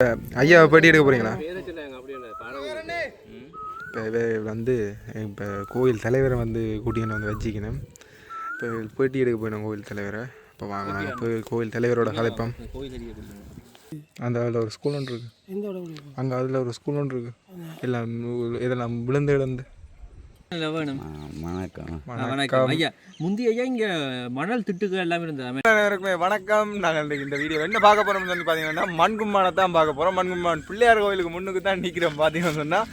ஐயா பேட்டி எடுக்க போகிறீங்களா? இப்போ வந்து இப்போ கோயில் தலைவரை வந்து கூட்டின்னு வந்து வச்சிக்கணும். இப்போ பேட்டி எடுக்க போயிடும் கோயில் தலைவரை. இப்போ வாங்க நாங்கள் இப்போ கோயில் தலைவரோட கலைப்போம். அந்த அதில் ஒரு ஸ்கூல் ஒன்று இருக்குது. அங்கே அதில் ஒரு ஸ்கூல் ஒன்று இருக்குது. எல்லாம் இதெல்லாம் விழுந்து இழந்து. வணக்கம் ஐயா. முந்தைய ஐயா இங்கே மணல் திட்டுகள் எல்லாமே இருந்தது. அனைவருக்குமே வணக்கம். நாங்கள் இந்த வீடியோ என்ன பார்க்க போகிறோம்னு சொல்லி பார்த்தீங்கன்னா மண்கும்பானை தான் பார்க்க போகிறோம். மண்கும்பான் பிள்ளையார் கோயிலுக்கு முன்னுக்கு தான் நிற்கிறோம். பார்த்தீங்கன்னு சொன்னால்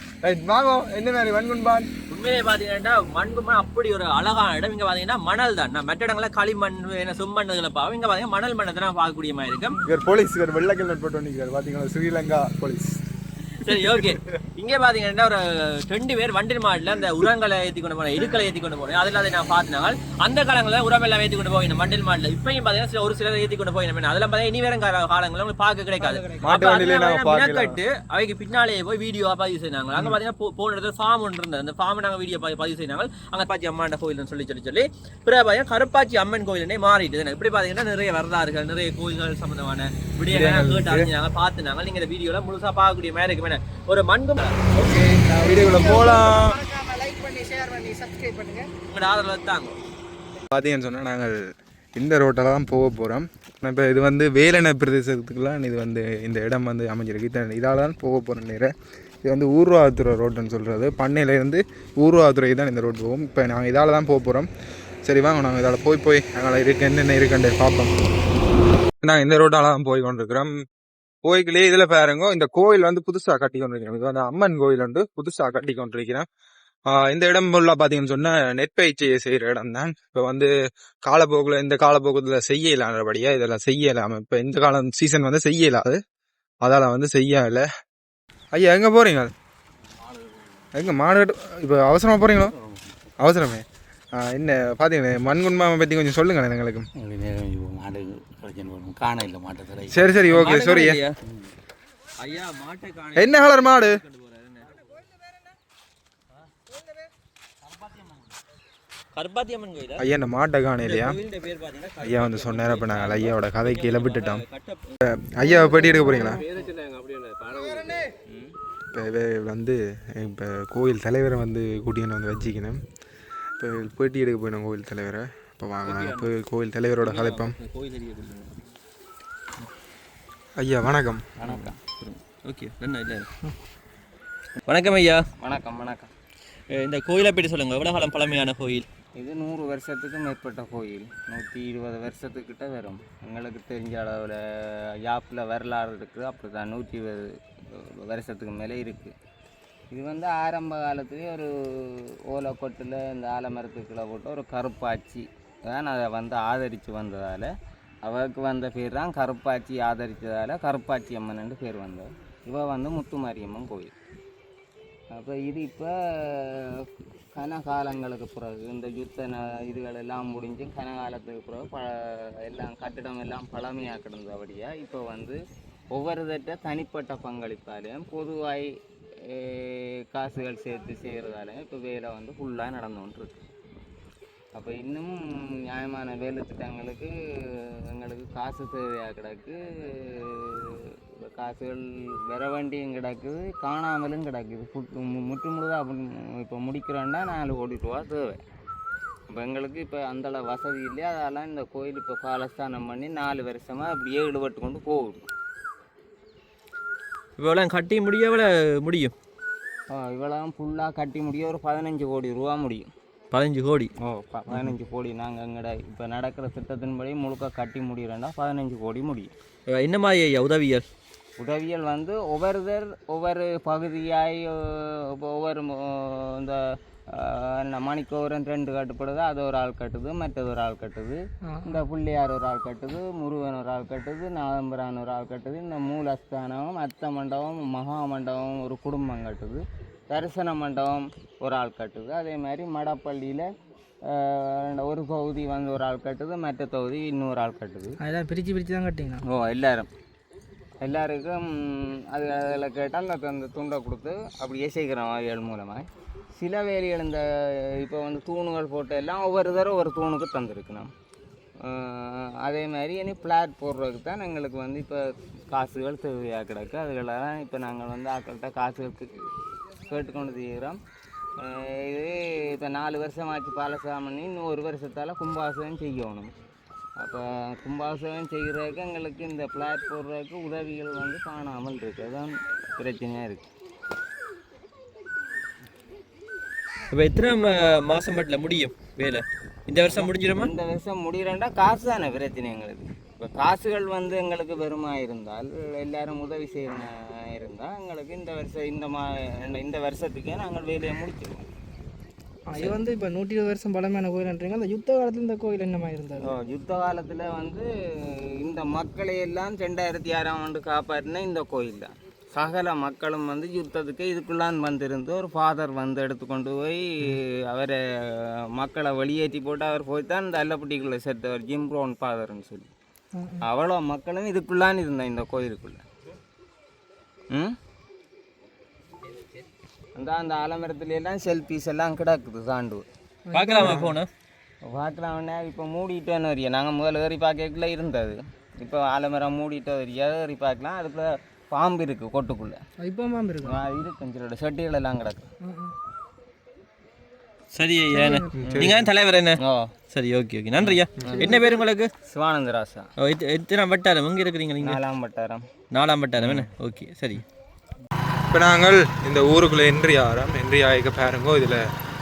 வாங்கும் என்ன மாதிரி மண்கும்பான் உண்மையிலே பார்த்தீங்கன்னா மண்கும்பான் அப்படி ஒரு அழகான இடம். இங்கே பார்த்தீங்கன்னா மணல் தான். நான் மற்ற இடங்களில் களிமண் செம்மண்களை பார்ப்போம். இங்கே பார்த்தீங்கன்னா மணல் மண்ணை தான் பார்க்கக்கூடிய மாதிரி இருக்கும். இவர் போலீஸ் இவர் வெள்ளக்கல் போட்டு நிற்கிறார். பார்த்தீங்கன்னா ஸ்ரீலங்கா போலீஸ். சரி, ஓகே. இங்கே பார்த்தீங்கன்னா ஒரு 2 பேர் வண்டில் மாடல அந்த உரங்களை ஏற்றி கொண்டு போனேன், இருக்கலை ஏற்றி கொண்டு போனேன். அதில் அதை நான் பார்த்தினாங்க. அந்த காலங்களில் உரம் எல்லாம் ஏற்றி கொண்டு போய் மண்டில் மாடல இப்பயும் பார்த்தீங்கன்னா ஒரு சிலர் ஏற்றி கொண்டு போய் அதெல்லாம் பார்த்தீங்கன்னா இனி வேற காலங்களில் உங்களுக்கு பார்க்க கிடைக்காது. மினக்கட்டு அவைக்கு பின்னாலே போய் வீடியோ பதிவு செய்தாங்க. அங்கே பார்த்தீங்கன்னா போன இடத்துல ஃபார்ம் ஒன்று இருந்தது. அந்த ஃபார்மை நாங்கள் வீடியோ பதிவு செய்தாங்க. அங்கே பாச்சி அம்மாண்ட கோயில்னு சொல்லி பிறகு பார்த்தீங்கன்னா கருப்பாச்சி அம்மன் கோயிலே மாறிட்டு இப்படி பார்த்தீங்கன்னா நிறைய வரலாறுகள், நிறைய கோயில்கள் சம்பந்தமான விடயங்கள் கேட்டு அறிஞ்சாங்க, பார்த்துனாங்க. நீங்கள் இந்த வீடியோவில் முழுசாக பார்க்கக்கூடிய மாதிரி இருக்கு. ஒரு மண்கும் வீடியோக்குள்ள போலாம். லைக் பண்ணி ஷேர் பண்ணி சப்ஸ்கிரைப் பண்ணுங்க. உங்களோட ஆதரவு தாங்க. பார்த்தீங்கன்னு சொன்னால் நாங்கள் இந்த ரோட்டில் தான் போக போகிறோம். இப்போ இது வந்து வேலணை பிரதேசத்துக்குலாம் இது வந்து இந்த இடம் வந்து அமைஞ்சிருக்கு. இதால் தான் போக போகிறோம் நேரம். இது வந்து ஊர்வாதுறை ரோட்டுன்னு சொல்கிறது. பண்ணையிலேருந்து ஊர்வாதுறை தான் இந்த ரோடு போகும். இப்போ நாங்கள் இதால் தான் போக போகிறோம். சரி வாங்க நாங்கள் இதால் போய் நாங்கள் இருக்கு என்னென்ன இருக்குன்னு பார்ப்போம். நாங்கள் இந்த ரோட்டால் தான் போய் கொண்டிருக்கிறோம். கோயிலே இதில் பாருங்க, இந்த கோயில் வந்து புதுசாக கட்டி கொண்டிருக்கிறோம். இது வந்து அம்மன் கோயில் வந்து புதுசாக கட்டி கொண்டிருக்கிறேன். இந்த இடம் ஃபுல்லாக பார்த்தீங்கன்னு சொன்னால் நெற்பயிற்சியை செய்கிற இடம் தான். இப்போ வந்து காலப்போக்கில் இந்த காலப்போக்கத்தில் செய்ய இல்லாதபடியாக இதெல்லாம் செய்ய இல்லாமல் இப்போ இந்த காலம் சீசன் வந்து செய்ய இல்லாது, அதால் வந்து செய்யலை. ஐயா எங்கே போகிறீங்க? எங்கே மாடு இப்போ அவசரமாக போகிறீங்களோ? அவசரமே என்ன பார்த்தீங்கன்னா மண்குன்பாமை பற்றி கொஞ்சம் சொல்லுங்கள் எங்களுக்கு. சரி ஓகே. சாரி என்ன கலர் மாடு? ஐயா இந்த மாட்டை காண இல்லையா? ஐயா வந்து சொன்னார். இப்போ நாங்கள் ஐயாவோட கதைக்கு இழப்பிட்டுட்டோம். ஐயா பேட்டி எடுக்க போகிறீங்களா? இப்போ வந்து இப்போ கோயில் தலைவரை வந்து கூட்டின்னு வந்து வச்சிக்கணும். இப்போ பேட்டி எடுக்க போயிடும் கோயில் தலைவரை. இப்போ வாங்க நாங்கள் இப்போ கோயில் தலைவரோட கதைப்போம். ஐயா வணக்கம். வணக்கம். ஓகே இல்லை. வணக்கம் ஐயா. வணக்கம். இந்த கோயிலை பற்றி சொல்லுங்கள். எவ்வளோ காலம் பழமையான கோயில் இது? 100 வருஷத்துக்கு மேற்பட்ட கோயில். 120 வருஷத்துக்கிட்ட வரும். எங்களுக்கு தெரிஞ்ச அளவில் யாப்பில் வரலாறு இருக்குது. அப்படி தான் 120 வருஷத்துக்கு மேலே இருக்குது. இது வந்து ஆரம்ப காலத்துலேயே ஒரு ஓலைக்கொட்டில் இந்த ஆலமரத்துக்குள்ளே போட்டு ஒரு கருப்பாச்சி தான் அதை வந்து ஆதரித்து வந்ததால் அவருக்கு வந்த பேர் தான் கருப்பாச்சி. ஆதரித்ததால் கருப்பாச்சி அம்மன் பேர் வந்தது. இவ வந்து முத்துமாரியம்மன் கோயில். அப்போ இது இப்போ கனகாலங்களுக்கு பிறகு இந்த யுத்த இதுகள் எல்லாம் முடிஞ்சு கனகாலத்துக்கு பிறகு எல்லாம் கட்டிடம் எல்லாம் பழமையாக கிடந்தபடியாக இப்போ வந்து ஒவ்வொருத்தட்ட தனிப்பட்ட பங்களிப்பாலையும் பொதுவாய் காசுகள் சேர்த்து செய்கிறதாலையும் இப்போ வேலை வந்து ஃபுல்லாக நடந்து கொண்டிருக்கு. அப்போ இன்னும் நியாயமான வேலை திட்டங்களுக்கு எங்களுக்கு காசு தேவையாக கிடக்கு. காசுகள் வர வேண்டியும் கிடக்குது, காணாமலும் கிடக்குது. முழுதாக அப்படி இப்போ முடிக்கிறோன்னா 4 கோடி ரூபா தேவை. இப்போ எங்களுக்கு இப்போ அந்தளவு வசதி இல்லையா. அதெல்லாம் இந்த கோயில் இப்போ காலஸ்தானம் பண்ணி 4 வருஷமாக அப்படியே ஈடுபட்டு கொண்டு போகுது. இவ்வளோ கட்டி முடியும். இவ்வளோ ஃபுல்லாக கட்டி முடியும். ஒரு 15 கோடி ரூபா முடியும். 15 கோடி? 15 கோடி. நாங்கள் எங்கட இப்போ நடக்கிற திட்டத்தின்படி முழுக்க கட்டி முடிகிறோன்னா 15 கோடி முடியும். என்ன மாதிரி உதவியல் வந்து ஒவ்வொரு பகுதியாய் இப்போ ஒவ்வொரு இந்த மணிக்கோரம் 2 கட்டுப்படுது. அது ஒரு ஆள் கட்டுது, மற்றது ஒரு ஆள் கட்டுது. இந்த பிள்ளையார் ஒரு ஆள் கட்டுது, முருகன் ஒரு ஆள் கட்டுது, நாதம்பரான் ஒரு ஆள் கட்டுது. இந்த மூலஸ்தானம், அத்த மண்டபம், மகா மண்டபம் ஒரு குடும்பம் கட்டுது. தரிசன மண்டபம் ஒரு ஆள் கட்டுது. அதே மாதிரி மடப்பள்ளியில் ஒரு தொகுதி வந்து ஒரு ஆள் கட்டுது, மற்ற தொகுதி இன்னொரு ஆள் கட்டுது. அதெல்லாம் பிரித்து தான் கட்டிங்கன்னா எல்லாருக்கும் அதில் கேட்டால் அந்த துண்டை கொடுத்து அப்படியே செய்கிறோம். வாரிகள் மூலமாக சில வேலைகள் இந்த இப்போ வந்து தூணுகள் போட்டு எல்லாம் ஒவ்வொரு தடவை ஒரு தூணுக்கு தந்துருக்கணும். அதே மாதிரி இனி பிளாட் போடுறதுக்கு தான் எங்களுக்கு வந்து இப்போ காசுகள் தேவையாக கிடக்கு. அதுகளெல்லாம் இப்போ நாங்கள் வந்து ஆக்கள்கிட்ட காசுகளுக்கு கேட்டுக்கொண்டு செய்கிறோம். இது இப்போ 4 வருஷம் ஆச்சு பாலசாமி பண்ணி, இன்னும் 1 வருஷத்தால் கும்பாபிஷேகம் செய்யணும். அப்போ கும்பாபிஷேகம் செய்கிறதுக்கு எங்களுக்கு இந்த பிளாட் போடுறதுக்கு உதவிகள் வந்து காணாமல் இருக்குது. அதுதான் பிரச்சனையாக இருக்குது. இப்போ எத்தனை மாதம் மட்டும் முடியும் வேலை? இந்த வருஷம் முடிஞ்சிடுமா? இந்த வருஷம் முடிகிறேன்டா காசு தானே பிரச்சனை எங்களுக்கு. இப்போ காசுகள் வந்து எங்களுக்கு பெருமாக இருந்தால், எல்லாரும் உதவி செய்ய இருந்தால் எங்களுக்கு இந்த வருஷத்துக்கே நாங்கள் வேலையை முடிச்சிடுவோம். இது வந்து இப்போ 120 வருஷம் பழமையான கோயில்ன்றீங்க. அந்த யுத்த காலத்தில் இந்த கோயில் என்னமா இருந்தது? யுத்த காலத்தில் வந்து இந்த மக்களை எல்லாம் 2006ஆம் ஆண்டு காப்பாற்றின இந்த கோயில் தான். சகல மக்களும் வந்து யுத்தத்துக்கு இதுக்குள்ளான் வந்திருந்து ஒரு ஃபாதர் வந்து எடுத்துக்கொண்டு போய் அவரை மக்களை வெளியேற்றி போட்டு அவர் போய் தான் இந்த அல்லப்பட்டிக்குள்ளே செத்தவர், ஜிம் ப்ரோன் ஃபாதர்னு சொல்லி. அவ்வளோ மக்களும் இதுக்குள்ளான் இருந்தேன் இந்த கோயிலுக்குள்ளே. அந்த ஆலமரத்துல எல்லாம் செல்ஃபீஸ் எல்லாம் கிடக்குது சாண்டு. பார்க்கலாமா போனோம்? பார்க்கலாம்னா இப்போ மூடிட்டோன்னு வரையா. நாங்கள் முதல்ல ஏறி பார்க்கக்குள்ளே இருந்தது. இப்போ ஆலமரம் மூடிட்டோ வரையா ஏறி பார்க்கலாம். அதுக்குள்ளே பாம்பு இருக்குது கொட்டுக்குள்ளே. இப்போ பாம்பு இருக்கு? இருக்கும், சிலோட செட்டிகள் எல்லாம் கிடக்கு. சரி ஐயா, நீங்கள் தலைவர் என்ன? சரி, ஓகே ஓகே, நன்றியா. என்ன பேர் உங்களுக்கு? சிவானந்த ராசா. எத்தனை வட்டாரம் எங்கே இருக்கிறீங்க நீங்கள்? 4ஆம் வட்டாரம். 4ஆம் வட்டாரம் என்ன? ஓகே, சரி. இப்போ நாங்கள் இந்த ஊருக்குள்ளே என்ட்ரி ஆகிக்க பாருங்கோ. இதில்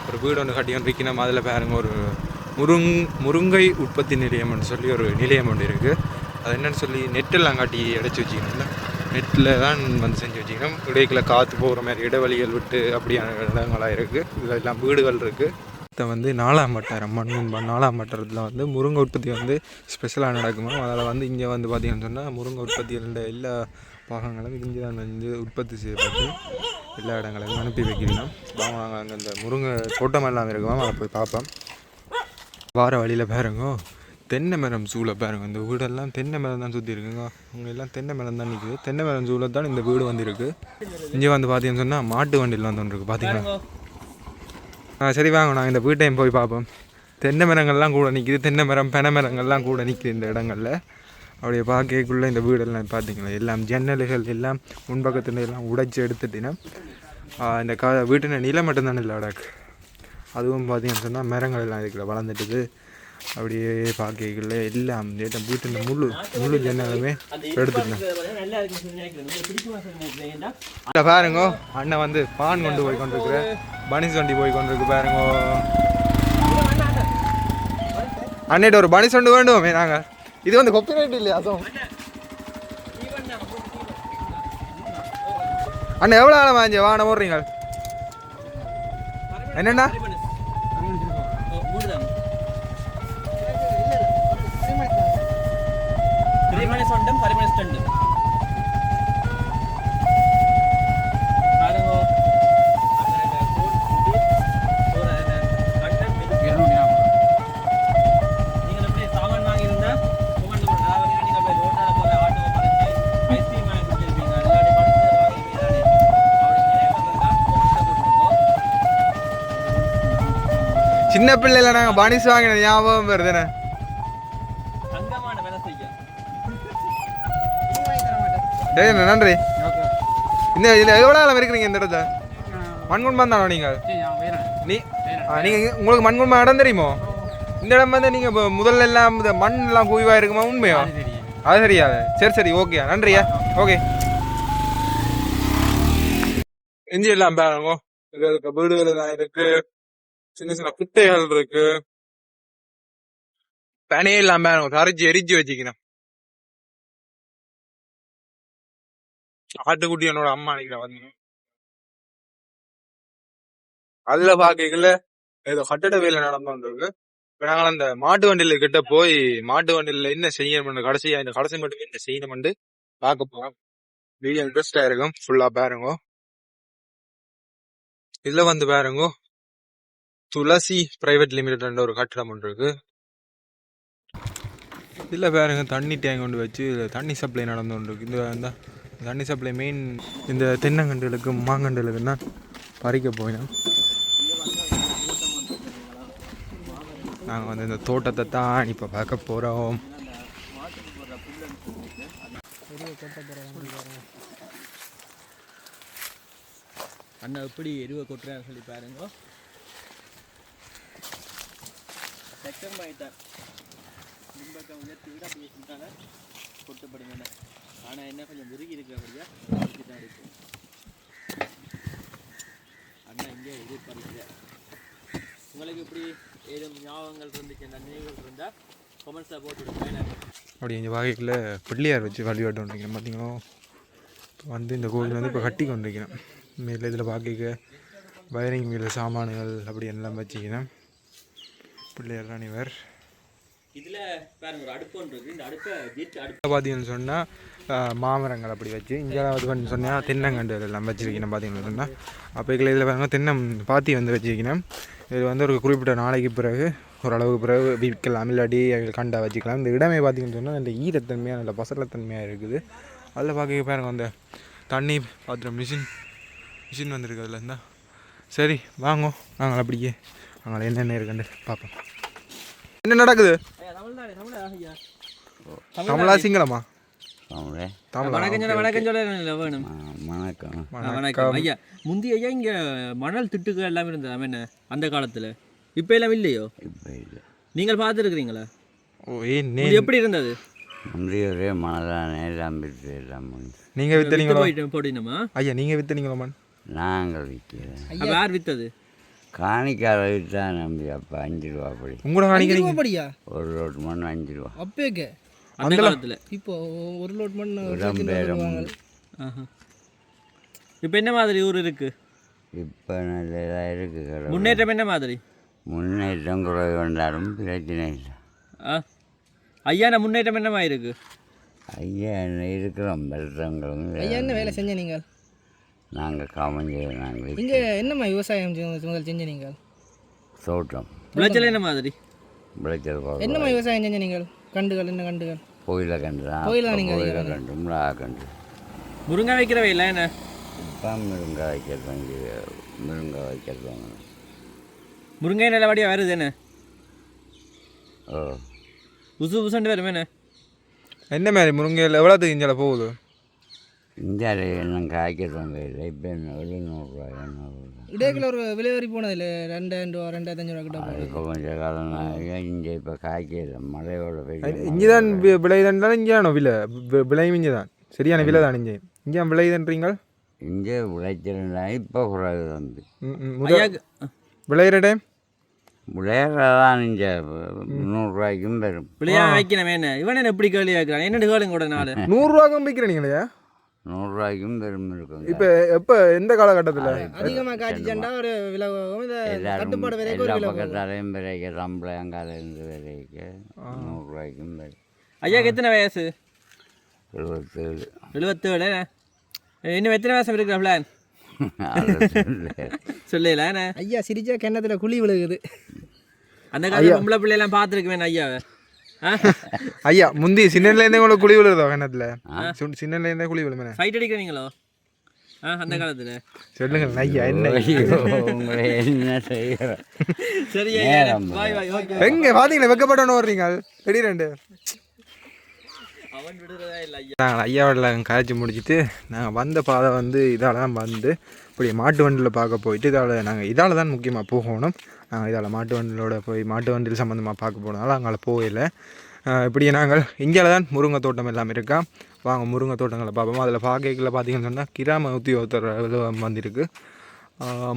ஒரு வீடு ஒன்று கட்டி ஒன்று விற்கணும். அதில் பாருங்க ஒரு முருங்கை உற்பத்தி நிலையம்னு சொல்லி ஒரு நிலையம் ஒன்று இருக்குது. அது என்னென்னு சொல்லி நெட்டெல்லாம் காட்டி அடைச்சி வச்சுக்கணும்ல, நெட்டில் தான் வந்து செஞ்சு வச்சுக்கணும். இடைக்குள்ள காற்று போகிற மாதிரி இடைவெளிகள் விட்டு அப்படியான இடங்களாக இருக்குது. இதில் எல்லாம் வீடுகள் இருக்குது. இதை வந்து 4ஆம் வட்டாரம், மண்முன்பா 4ஆம் வட்டாரத்தில் வந்து முருங்கை உற்பத்தி வந்து ஸ்பெஷலாக நடக்குமா. அதில் வந்து இங்கே வந்து பார்த்திங்கன்னு சொன்னால் முருங்கை உற்பத்தியில் எல்லா பாகங்களும் இங்கே தான் வந்து உற்பத்தி செய்யப்பட்டு எல்லா இடங்களுக்கும் அனுப்பி வைக்கிறோம். வாங்க அங்கே இந்த முருங்கை தோட்டமெல்லாம் இருக்குமா, அதை போய் பார்ப்போம். வார வழியில் பாருங்க தென்னை மரம் சூளை பாருங்க. இந்த வீடெல்லாம் தென்னை மரம் தான் சுற்றி இருக்குங்க. அவங்க எல்லாம் தென்னை மரம் தான் நிற்குது. தென்னை மரம் சூளை தான் இந்த வீடு வந்து இருக்குது. இங்கே வந்து பார்த்தீங்கன்னு சொன்னால் மாட்டு வண்டியில் வந்து ஒன்று இருக்குது பார்த்தீங்களா. சரி வாங்க நாங்கள் இந்த வீட்டையும் போய் பார்ப்போம். தென்னை மரங்கள்லாம் கூட நிற்கிது. தென்னை மரம் பனை மரங்கள்லாம் கூட நிற்கிது இந்த இடங்களில். அப்படியே பார்க்கக்குள்ளே இந்த வீடெல்லாம் பார்த்தீங்களா, எல்லாம் ஜன்னல்கள் எல்லாம் முன்பக்கத்துல எல்லாம் உடைச்சி எடுத்துட்டினா இந்த வீட்டின நிலம் மட்டும்தானே இல்லை அடாக்கு. அதுவும் பார்த்தீங்கன்னு சொன்னால் மரங்கள் எல்லாம் இதுக்குள்ள வளர்ந்துட்டுது. அப்படியே பார்க்கக்குள்ளே எல்லாம் வீட்டின முழு ஜன்னலுமே எடுத்துட்டேன். பாருங்க அண்ணன் வந்து பான் கொண்டு போய் கொண்டிருக்கிற, பனிஸ் வண்டி போய் கொண்டிருக்கு பாருங்க. அண்ணிட்ட ஒரு பனிஸ் வண்டி வேண்டுமே நாங்கள். இது வந்து காப்பிரைட் இல்லையா? அண்ணா எவ்வளோ ஆழம் வாங்கி வாங்க ஓடுறீங்க? என்னண்ணா? சின்ன பிள்ளைல நாங்கள் பனிஸ் வாங்கின ஞாபகம் வருதுண்ணே. நன்றி. இந்த இதில் எவ்வளோ ஆழம் இருக்கிறீங்க இந்த இடத்த? மண்குண்பம் தானோ நீங்கள்? நீங்கள் உங்களுக்கு மண்குண்பம் இடம் தெரியுமோ? இந்த இடம் வந்து நீங்கள் முதல்ல எல்லாம் இந்த மண் எல்லாம் குவிவாக இருக்குமா? உண்மையோ? அது தெரியாது. சரி ஓகே, நன்றியா. ஓகே. இஞ்சி எல்லாம் பாருங்க, வீடுகள் எல்லாம் இருக்கு. சின்ன குட்டைகள் இருக்கு. பனையே இல்லாம எரிச்சு வச்சுக்கணும். ஆட்டுக்குட்டி என்னோட அம்மா நினைக்கிறேன் வந்து அதுல பாக்கல ஏதோ கட்டட வேலை நடந்துருக்கு. இப்ப நாங்கள் அந்த மாட்டு வண்டியில கிட்ட போய் மாட்டு வண்டியில என்ன செய்யணும், கடைசியா இந்த கடைசி மட்டும் என்ன செய்யணும்னு பார்க்க போறோம். வீடியோ இன்ட்ரெஸ்டா இருக்கும், ஃபுல்லா பாருங்க. இதுல வந்து பாருங்க துளசி பிரைவேட் லிமிடெட் ஒரு கட்டிடம் ஒன்று இருக்கு. இதுல பாருங்க தண்ணி டேங்க் கொண்டு வச்சு தண்ணி சப்ளை நடந்து கொண்டு இருக்கு. இந்த தண்ணி சப்ளை மெயின் இந்த தென்னங்கண்டுகளுக்கு மாங்கண்டுகளுக்கு தான் பறிக்க போயிடும். நாங்கள் வந்து இந்த தோட்டத்தை தான் இப்போ பார்க்க போகிறோம். அண்ணா எப்படி எருவை கொட்டுறான்னு சொல்லி பாருங்க. செக்கம் ஆகிட்டார் பின்பக்கம் உயர்த்தி விட அப்படியே சொல்லிட்டாங்க கொட்டப்படுங்க. ஆனால் என்ன கொஞ்சம் முருகி இருக்கிறபடியா தான் இருக்கு. அண்ணா இங்கே எதிர்பார்க்கல. உங்களுக்கு இப்படி ஏதும் ஞாபகங்கள் இருந்துச்சு, நினைவுகள் இருந்தால் கொமெண்ட்ஸில் போட்டுவிடுங்க. அப்படி இந்த வகையில் பிள்ளையார் வச்சு வழிபாட்டு கொண்டிருக்கிறேன். பார்த்தீங்களோ வந்து இந்த கோவில் வந்து இப்போ கட்டி கொண்டிருக்கிறேன். மேலே இதில் பார்க்க வயரிங் மீது சாமான்கள் அப்படி எல்லாம் வச்சுக்கிறேன். பிள்ளையார் தான் இவர். இதில் பாருங்க ஒரு அடுப்பு ஒன்று இருக்குது. இந்த அடுப்பை ஜெட் அடுப்பு பார்த்தீங்கன்னு சொன்னால் மாமரங்கள் அப்படி வச்சு இங்கே வந்து சொன்னால் தென்னங்கண்டு எல்லாம் வச்சுருக்கணும். பார்த்தீங்கன்னு சொன்னால் அப்போ இதில் பாருங்க தென்னம் பாத்தி வந்து வச்சுருக்கணும். இது வந்து ஒரு குறிப்பிட்ட நாளைக்கு பிறகு ஓரளவுக்கு பிறகு விற்கலாம், இல்லாட்டி கண்டா வச்சுக்கலாம். இந்த இடமே பார்த்தீங்கன்னு சொன்னால் இந்த ஈரத்தன்மையாக நல்ல பசலத்தன்மையாக இருக்குது. அதில் பார்க்க பாருங்க அந்த தண்ணி பாத்திரம் மிஷின் வந்துருக்கு அதில் இருந்தால். சரி வாங்க நாங்கள் அப்படியே அங்கே என்னென்ன இருக்குன்னு பார்ப்போம். என்ன நடக்குது? தமிழா சிங்களமா? வணக்கம் ஐயா. முந்தி ஐயா இங்க மணல் திட்டுகள் எல்லாமே இருந்தது என்ன அந்த காலத்துல? இப்ப எல்லாம் இல்லையோ? நீங்கள் பார்த்துருக்கிறீங்களா? எப்படி இருந்தது? நீங்க வித்தனீங்களா? போடினமா ஐயா நீங்க வித்தனீங்களா? நாங்கள் விற்கிறேன். யார் வித்தது? காணிக்கார விற்றா நம்பி அப்போ 5 ரூபா அப்படி. உங்களோட காணிக்கிறீங்க? ஒரு லோட் மண் 5 ரூபா. அப்பேக்க அந்த காலத்துல இப்போ ஒரு லோட் மண் இப்போ என்ன மாதிரி ஊர் இருக்கு? இப்போ நல்லதாக இருக்குது கடை. முன்னேற்றம் என்ன மாதிரி? முன்னேற்றம் குறைவு வந்தாலும் பிரச்சனை இல்லை. ஐயா நான் முன்னேற்றம் என்னமா இருக்கு? ஐயா என்ன இருக்கிறோம் பெருத்தங்களும். ஐயா என்ன வேலை செஞ்ச நீங்கள்? நாங்கள் காமஞ்சு நாங்கள் இங்கே என்னம்மா விவசாயம் முதல் செஞ்ச நீங்கள்? தோட்டம். விளைச்சல் என்ன மாதிரி? விளைச்சல் என்னம்மா விவசாயம் செஞ்ச நீங்கள்? கண்டுகள் என்ன கண்டுகள்? கோயிலை கண்டு தான். கோயிலை நீங்கள் கோயிலை கண்டு மிளகா கண்டு. முருங்கை வைக்கிறவை இல்லை என்ன? இப்போ முருங்கை வைக்கிறவங்க முருங்கை வைக்கிறவங்க. முருங்கை நல்லபடியாக வருது என்ன? ஓ புதுசண்டு வருமே என்ன? என்ன மாதிரி முருங்கையில் எவ்வளோத்துக்கு இஞ்சால போகுது? இந்தியாவில் என்ன காய்க்கிறவங்க இல்லை. இப்போ என்ன 700 800. இடையில ஒரு விலைவரி போனது இல்லை? 2000 ரூபா 2500 ரூபா கிட்ட அது கொஞ்சம் காலம் இங்கே இப்போ காய்க்கல மழையோட போய். இஞ்சி தான் விளையுதுன்றாலும் இங்கேயானோ விளையும் இஞ்சி தான் சரியான விலை தான். இங்கே விளையுதுன்றீங்க? இங்கே விளைச்சல் இப்போ குறைவு வந்து விளையிற டைம் விளையாடுறதான் இங்கே 100 ரூபாய்க்கும் வரும். விளையா வைக்கணும் என்ன? இவன் எப்படி கேள்வி வைக்கிறான்? என்ன கேளுங்க கூட 4 100 ரூபாய்க்கும் விற்கிறீங்களா? 100 ரூபாய்க்கும் வரும் இருக்கும். இப்போ எப்போ எந்த காலகட்டத்தில் அதிகமாக காய்ச்சிச்சண்டா ஒரு விலை கட்டுப்பாடு வரைக்கும் எல்லா பக்கத்தாலையும் விலைக்கு ரம்பளங்காலேருந்து விலைக்கு 100 ரூபாய்க்கும் வரும். ஐயாக்கு எத்தனை வயசு? 77. 77. இன்னும் எத்தனை வருஷம் இருக்கிற பிளான் சொல்லல? ஐயா சிரிச்சா கிணத்துல குழி விழுகுது. அந்த காலத்துல பொம்பளை பிள்ளையெல்லாம் பார்த்துருக்குவேன் ஐயாவை. ஐயா முந்தி சின்னலேருந்தே உங்களை குழி விழுதோ கிணத்துல? சின்னலேருந்தே குழி விழுமே. ஃபைட் அடிக்கிறீங்களோ அந்த காலத்துல? சொல்லுங்க ஐயா. என்ன உங்களை என்ன செய்ய? சரி எங்க பாத்தீங்களா வெக்கப்பட்டோன்னு வர்றீங்க திடீரெண்டு? அவன் விடுறதா இல்லை ஐயா. நாங்கள் ஐயாவோட காய்ச்சி முடிச்சுட்டு நாங்கள் வந்த பாதை வந்து இதால் தான் வந்து இப்படி மாட்டு வண்டியில் பார்க்க போயிட்டு இதால் தான் முக்கியமாக போகணும். நாங்கள் இதால் மாட்டு வண்டியோட போய் மாட்டு வண்டியில் சம்மந்தமாக பார்க்க போனதால அங்கே போகல. இப்படி நாங்கள் இங்கே தான் முருங்கை தோட்டம் எல்லாம் இருக்கா. வாங்க முருங்கை தோட்டங்களை பார்ப்போம். அதில் பார்க்கல பார்த்தீங்கன்னு சொன்னால் கிராம உத்தியோகத்தர் வந்திருக்கு.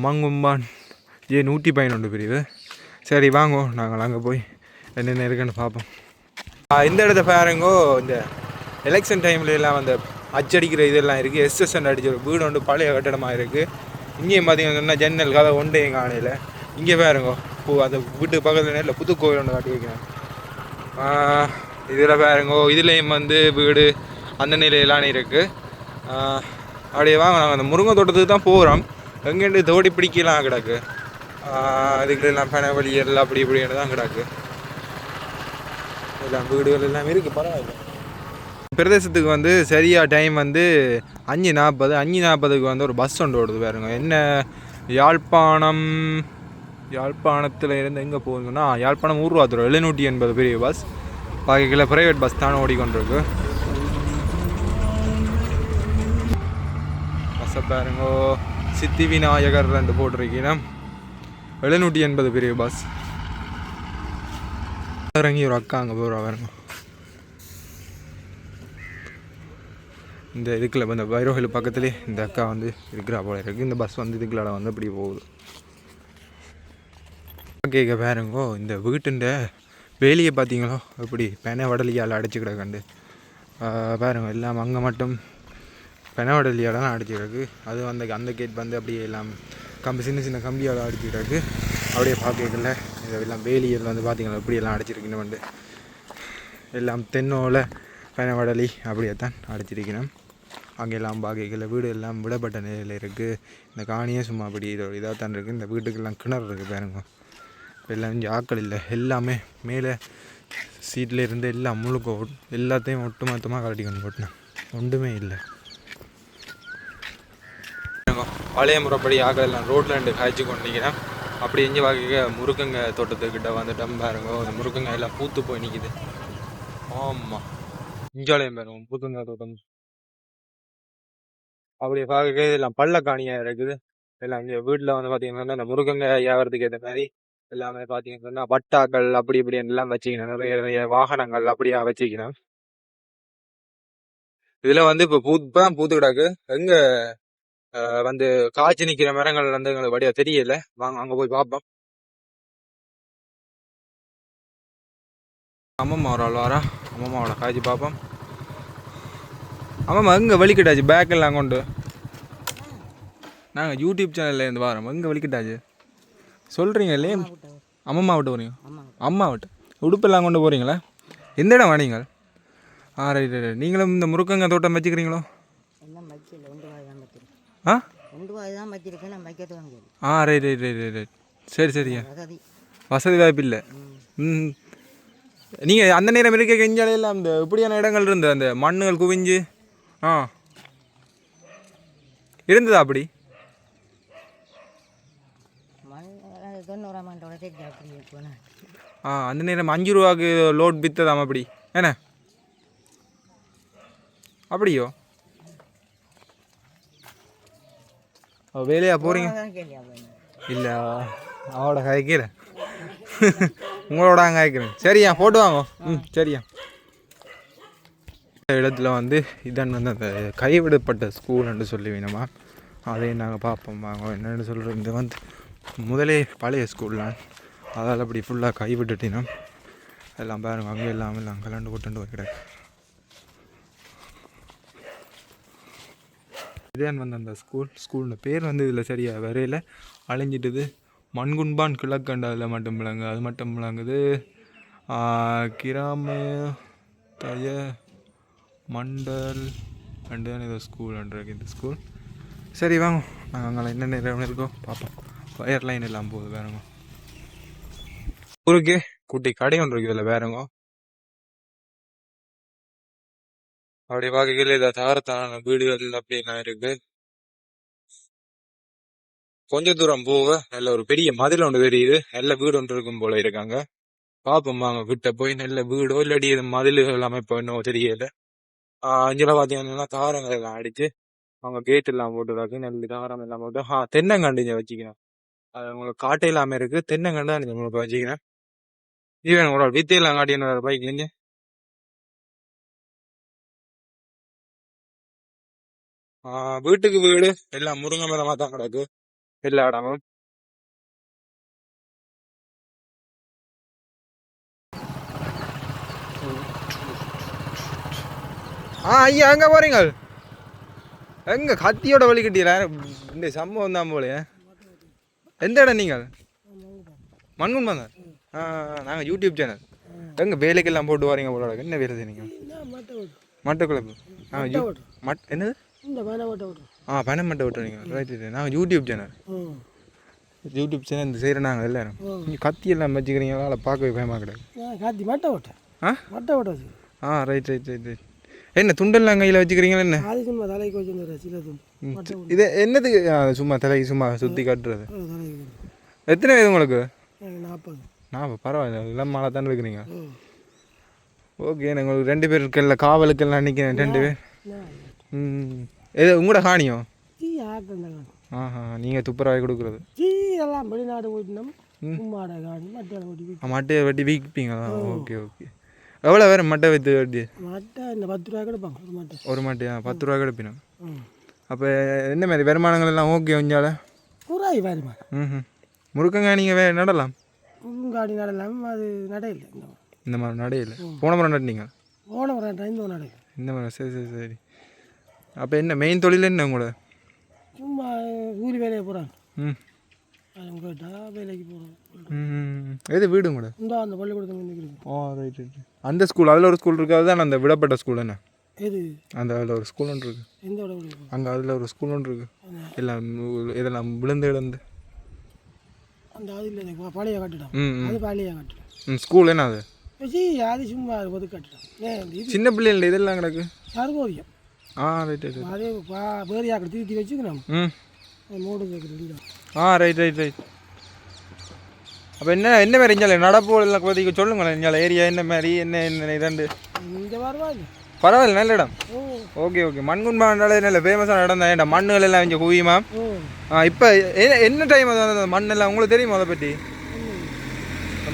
மங்கும்பான் ஜே 111 பிரிவு. சரி வாங்கோ நாங்கள் அங்கே போய் என்னென்ன இருக்குன்னு பார்ப்போம். இந்த இடத்த பாருங்கோ, இந்த எலெக்ஷன் டைம்லலாம் அந்த அச்சடிக்கிற இதெல்லாம் இருக்குது. எஸ்எஸ்என் அடிச்ச ஒரு வீடு ஒன்று பழைய கட்டடமாக இருக்குது. இங்கேயும் பார்த்தீங்கன்னா ஜன்னல் கதை ஒன்றையும் காணையில். இங்கே பாருங்கோ அந்த வீட்டுக்கு பக்கத்தில் நேரில் புது கோவில் ஒன்று காட்டி வைக்கிறேன். இதில் பாருங்கோ இதுலேயும் வந்து வீடு அந்த நிலையிலானே இருக்குது. அப்படியே வாங்க நாங்கள் அந்த முருங்கை தோட்டத்துக்கு தான் போகிறோம். எங்கேண்டு தோடி பிடிக்கலாம் கிடக்கு. அதுக்கெல்லாம் பனவழி எல்லாம் அப்படி இப்படின்னு தான் கிடக்கு. எல்லாம் வீடுகள் எல்லாம் இருக்குது. பரவாயில்ல. பிரதேசத்துக்கு வந்து சரியாக டைம் வந்து 5:40 5:40க்கு வந்து ஒரு பஸ் ஒன்று ஓடுது பாருங்க. என்ன யாழ்ப்பாணம் யாழ்ப்பாணத்தில் இருந்து எங்கே போகுதுன்னா யாழ்ப்பாணம் ஊர்வாத்துறோம் 780 பெரிய பஸ் பாக்கியில் ப்ரைவேட் பஸ் தானே ஓடிக்கொண்டிருக்கு. பஸ்ஸை பாருங்கோ சித்தி விநாயகர் 2 போட்டிருக்கீங்கன்னா 780 பெரிய பஸ். இறங்கி ஒரு அக்கா அங்கே போகிறா பாருங்க. இந்த இதுக்குள்ள இந்த வைரோஹில் பக்கத்துலேயே இந்த அக்கா வந்து இருக்கிறா போல இருக்குது. இந்த பஸ் வந்து இதுக்குள்ள வந்து அப்படி போகுது. கேட்க பாருங்கோ இந்த வீட்டுண்ட வேலியை பார்த்தீங்களோ எப்படி பெனவடலியால் அடைச்சி கிடக்கண்டு பாருங்க. எல்லாம் அங்கே மட்டும் பெனவடலியால் தான் அடைச்சி கிடக்கு. அது வந்து அந்த கேட் வந்து அப்படியே எல்லாம் சின்ன சின்ன கம்பியால் அடிச்சு கிடக்கு. அப்படியே பார்க்கல இதெல்லாம் வேலியில் வந்து பார்த்தீங்களா எப்படியெல்லாம் அடைச்சிருக்கணும் வந்து எல்லாம் தென்னோல பெனவடலி அப்படியே தான் அடைச்சிருக்கணும். அங்கெல்லாம் பார்க்கல வீடு எல்லாம் விடப்பட்ட நிலையில் இருக்குது. இந்த காணியே சும்மா அப்படி இதாக தான் இருக்குது. இந்த வீட்டுக்கெல்லாம் கிணறு இருக்குது பாருங்க. எல்லாம் இங்கே ஆக்கள் இல்லை. எல்லாமே மேலே சீட்டில் இருந்து எல்லாம் முழுக்க எல்லாத்தையும் ஒட்டுமொத்தமாக கலட்டி கொண்டு போட்டேன். ஒன்றுமே இல்லை. பழைய முறைப்படி ஆக்கள் எல்லாம் ரோட்டில் ரெண்டு காய்ச்சி கொண்டிருக்கிறேன். அப்படி எங்கே பார்க்க முருக்கங்க தோட்டத்துக்கிட்ட வந்துட்டோம் பாருங்க. அந்த முருக்கங்க எல்லாம் பூத்து போய் நிற்கிது. ஆமாம் இஞ்சாலையும் பாருங்க பூத்துங்க தோட்டம். அப்படியே பார்க்க எல்லாம் பள்ளக்காணியாக இருக்குது. எல்லாம் இங்கே வீட்டில் வந்து பார்த்தீங்கன்னா அந்த முருகங்க வியாபாரத்துக்கு ஏற்ற மாதிரி எல்லாமே பார்த்தீங்கன்னா வட்டாக்கள் அப்படி இப்படி எல்லாம் வச்சுக்கணும். நிறைய நிறைய வாகனங்கள் அப்படியா வச்சுக்கணும். இதுல வந்து இப்போ பூத்து கிடாக்கு. எங்க வந்து காய்ச்சி நிக்கிற மரங்கள் வந்து எங்களுக்கு வடியா தெரியல. வாங்க அங்க போய் பார்ப்போம். அம்மம்மா ஒரு ஆள் வாரா. அம்மம்மாவோட காய்ச்சி பார்ப்போம். அம்மம்மா எங்கே வலிக்கிட்டாச்சு பேக் எல்லாம் கொண்டு. நாங்கள் யூடியூப் சேனல்ல இருந்து வரோம். எங்கே வலிக்கிட்டாச்சு சொல்கிறீங்க இல்லையே. அம்மம்மா விட்டு போகிறீங்க. அம்மா விட்டு உடுப்பெல்லாம் கொண்டு போகிறீங்களா? எந்த இடம் வானீங்க? Right right. நீங்களும் இந்த முருக்கங்க தோட்டம் வச்சுக்கிறீங்களோ? Right right right right right. சரி சரியா. வசதி வாய்ப்பு இல்லை. நீங்கள் அந்த நேரம் இருக்க கெஞ்சாலையில் அந்த இப்படியான இடங்கள் இருந்தது. அந்த மண்ணுகள் குவிஞ்சு இருந்ததா அப்படி? அந்த நேரம் 5 ரூபாய்க்கு லோட் விற்றதாம் அப்படி என்ன? அப்படியோ வேலையா போகிறீங்க? இல்லை அவளோட காய்க்கிற உங்களோட அங்கே காய்க்கிறேன். சரியா போட்டு வாங்க. சரியா. இந்த இடத்துல வந்து இதான் வந்து அந்த கைவிடப்பட்ட ஸ்கூல்னு சொல்லி வேணுமா அதையும் நாங்கள் பார்ப்போம். வாங்க என்னென்னு சொல்கிறோம். இது வந்து முதலே பழைய ஸ்கூல்லாம் அதால் அப்படி ஃபுல்லாக கைவிட்டுட்டினா எல்லாம் பாருங்க. அங்கே எல்லாம் கலண்டு கொண்டு வைக்கிறாங்க. இதான் வந்து அந்த ஸ்கூல்னு பேர் வந்து இதில் சரியாக வரையில் அழிஞ்சிட்டுது. மண்குன்பான் கிழக்கண்டு அதில் மட்டும் விளங்கு. அது மட்டும் விளங்குது. கிராம தய மண்டல் அண்டு தான் ஏதோ ஸ்கூல்ன்றது இந்த ஸ்கூல். சரி வாங்க நாங்கள் அங்கே என்ன நேரம் இருக்கோம் பார்ப்போம். ஃபயர் லைன் எல்லாம் போகுது வேறுங்க. ஊருக்கு குட்டி கடை ஒன்று இருக்குது இதில் வேறுங்க. அப்படி பார்க்கல இதை தாரத்தான வீடுகள் அப்படிலாம் இருக்கு. கொஞ்ச தூரம் போக நல்ல ஒரு பெரிய மதில் ஒன்று தெரியுது. நல்ல வீடு ஒன்று இருக்கும் போல இருக்காங்க. பார்ப்போம் வாங்க கிட்ட போய் நல்ல வீடோ இல்லாடி மதில்கள் அமைப்போ இன்னும் தெரியல. அங்கெல்லாம் பார்த்தீங்கன்னா தாரங்கள் எல்லாம் அடிச்சு அவங்க கேட் எல்லாம் போட்டுறாங்க. நல்ல தாரம் எல்லாம் போட்டு தென்னங்கண்டு வச்சுக்கணும். அது உங்களுக்கு காட்டை இல்லாமல் இருக்கு. தென்னங்கண்டு தான் உங்களுக்கு வச்சுக்கிறேன். ஈவன் உங்களோட வித்தையெல்லாம் காட்டின பைக்லிங்க. வீட்டுக்கு வீடு எல்லாம் முருங்கை மரமா தான் கிடக்கு எல்லா இடமும். ஐயா எங்க போறீங்க? எங்க கத்தியோட வழி கட்டிடுற இந்த சம்பவம் தான் போலையே. எந்த இடம் நீங்கள்? மண்குன் தான். நாங்கள் யூடியூப் சேனல். எங்கே வேலைக்கெல்லாம் போட்டு வரீங்க போல. என்ன வேலை செய்றீங்க? மட்டக்குழப்பு. என்னது? பனை மட்டை ஓட்டுறீங்க. Right right. நாங்கள் யூடியூப் சேனல். யூடியூப் சேனல் இந்த செய்கிற நாங்கள் எல்லாரும். நீங்கள் கத்தி எல்லாம் வச்சுக்கிறீங்களா? அதை பார்க்கவே பயமாக கிடையாது. கத்தி மட்டை ஓட்ட மட்டை ஓட்ட வச்சு. Right right right right. என்ன துண்டெல்லாம் கையில் வச்சுக்கிறீங்களா? என்ன அது சும்மா தலைக்கு வச்சு சில துண்டு. இது என்னது? சும்மா தலைக்கு சும்மா சுற்றி காட்டுறது. எத்தனை வயது உங்களுக்கு? 40. பரவாயில்ல, எல்லாம் மாலை தான் இருக்கிறீங்க. ஓகே, உங்களுக்கு 2 பேர் இருக்கல, காவலுக்கெல்லாம் நிற்கிறேன் 2 பேர். எது உங்களோட காணியோ? ஆஹா, நீங்கள் துப்புரவாய் கொடுக்குறது எல்லாம் வெளிநாடு போயிட்டோம். மட்டையை வெட்டி விற்பீங்களா? Okay okay. எவ்வளோ வேறு மட்டை வைத்து வெட்டி? மட்டை இந்த 10 ரூபா கிடைப்பாங்க ஒரு மட்டை. ஒரு மட்டையா 10 ரூபா கிடைப்பினோம். அப்போ என்ன மாதிரி வருமானங்கள் எல்லாம் ஓகே கொஞ்சால? பூராய் வருமானம். முருக்கங்க நீங்கள் நடலாம்? முருங்காடி நடலாம், அது நடையில்லை. இந்த மாதிரி நடையில்லை. போன முறை நட்டினீங்க? போன முறை இந்த நடை இந்த மாதிரி. சரி சரி சரி. அப்போ என்ன மெயின் தொழில் என்ன உங்களோட? சும்மா கூலி வேலையை போகிறாங்க. கேட்டால் வேலைக்கு போகிறோம். எது வீடு கூட இந்த அந்த பள்ளிக்கூடத்தில் நிற்கிறது. Right right. அந்த ஸ்கூல் அதில் ஒரு ஸ்கூல் இருக்குது, அதுதான் அந்த விடப்பட்ட ஸ்கூல் என்ன? எது அந்த அதில் ஒரு ஸ்கூல் ஒன்று இருக்குது. எந்த விட அங்கே அதில் ஒரு ஸ்கூல் ஒன்று இருக்குது. எல்லாம் இதெல்லாம் விழுந்து விழுந்து அந்த அது இல்லை பழைய கட்டிடம். அது பழைய கட்டிடம். ஸ்கூல் என்ன அது? அது சும்மா பொது கட்டிடம். இது சின்ன பிள்ளைகள் இதெல்லாம் கிடக்கு. சர்வோரியம். Right right. அதே பேரியாக்கி திருத்தி வச்சுக்கணும். மூடு கேட்குறது. Right right right. அப்போ என்ன என்ன மாதிரி இங்கே நடப்போ இல்லை பற்றி சொல்லுங்களேன். இங்கே ஏரியா என்ன மாதிரி என்ன என்ன இதாண்டு இந்த பரவாயில்ல பரவாயில்ல, நல்ல இடம். Okay okay. மண்குன்பாண்டாலே நல்ல ஃபேமஸான இடம் தான். ஏன்டா மண்ணுகள் எல்லாம் இங்கே குவியுமா? இப்போ என்ன டைம் அது அந்த மண்ணெல்லாம் உங்களுக்கு தெரியுமா? அதை பற்றி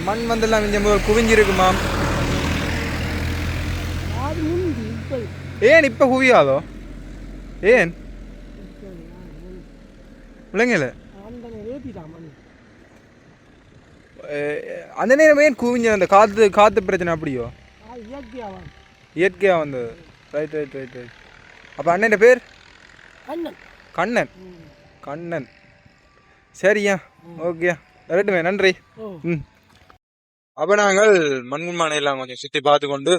மண் வந்தெல்லாம் இங்கே முதல் குவிஞ்சிருக்குமா? ஏன் இப்போ குவியாதோ? ஏன் இல்லைங்கல்ல அந்த நேரம் ஏன் குவிஞ்ச அந்த காற்று காற்று பிரச்சனை அப்படியோ? இயற்கையாக வந்தது. Right right right right. அப்போ அண்ணன் பேர் கண்ணன். கண்ணன். கண்ணன். சரியா, ஓகேயா, வரட்டுமே, நன்றி. அப்போ நாங்கள் மண்குன்மானை எல்லாம் கொஞ்சம் சுற்றி பார்த்து கொண்டு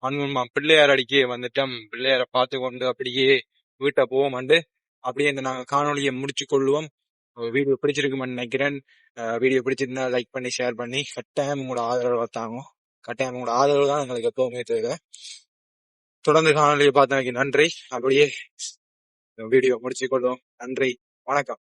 மண்குன்மா பிள்ளையார் அடிக்க வந்துட்டோம். பிள்ளையாரை பார்த்து கொண்டு அப்படியே வீட்டை போவோம்ண்டு அப்படியே இந்த நாங்கள் காணொலியை முடிச்சு கொள்ளுவோம். வீடியோ பிடிச்சிருக்குமென்னு நினைக்கிறேன். வீடியோ பிடிச்சிருந்தா லைக் பண்ணி ஷேர் பண்ணி கட்டாயம் உங்களோட ஆதரவு தாங்க. கட்டாயம் உங்களோட ஆதரவு தான் எங்களுக்கு எப்பவுமே தேவை. தொடர்ந்து காணொலியை பார்த்தமைக்கு நன்றி. அப்படியே வீடியோ முடிச்சு கொள்வோம். நன்றி, வணக்கம்.